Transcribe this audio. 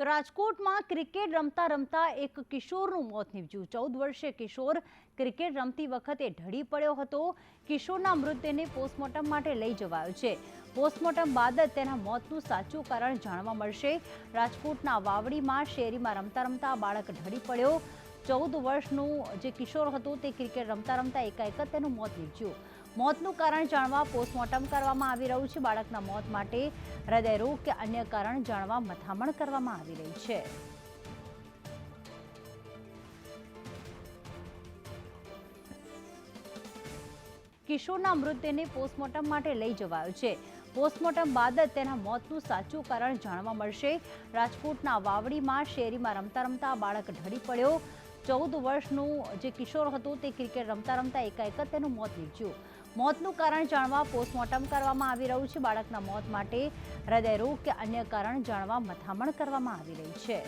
તો રાજકોટમાં ક્રિકેટ રમતા રમતા એક કિશોરનું મોત નીપજ્યું। 14 વર્ષીય કિશોર ક્રિકેટ રમતી વખતે ઢળી પડ્યો હતો। કિશોરના મૃતદેહને પોસ્ટમોર્ટમ માટે લઈ જવાયો છે। પોસ્ટમોર્ટમ બાદ જ તેના મોતનું સાચું કારણ જાણવા મળશે। રાજકોટના વાવડીમાં શેરીમાં રમતા રમતા બાળક ઢળી પડ્યો। 14 વર્ષનું જે કિશોર હતો તે ક્રિકેટ રમતા રમતા એકાએક જ તેનું મોત નીપજ્યું। મોતનું કારણ જાણવા પોસ્ટમોર્ટમ કરવામાં આવી રહ્યું છે। બાળકના મોત માટે હૃદયરોગ કે અન્ય કારણ જાણવા મથામણ કરવામાં આવી રહી છે। કિશોરના મૃતદેહને પોસ્ટમોર્ટમ માટે લઈ જવાયો છે। પોસ્ટમોર્ટમ બાદ જ તેના મોતનું સાચું કારણ જાણવા મળશે। રાજકોટના વાવડીમાં શેરીમાં રમતા રમતા બાળક ઢળી પડ્યો। 14 વર્ષનું જે કિશોર હતો તે ક્રિકેટ રમતા રમતા એકાએક જ તેનું મોત નીપજ્યું। મોતનું કારણ જાણવા પોસ્ટમોર્ટમ કરવામાં આવી રહ્યું છે। બાળકના મોત માટે હૃદયરોગ કે અન્ય કારણ જાણવા મથામણ કરવામાં આવી રહી છે।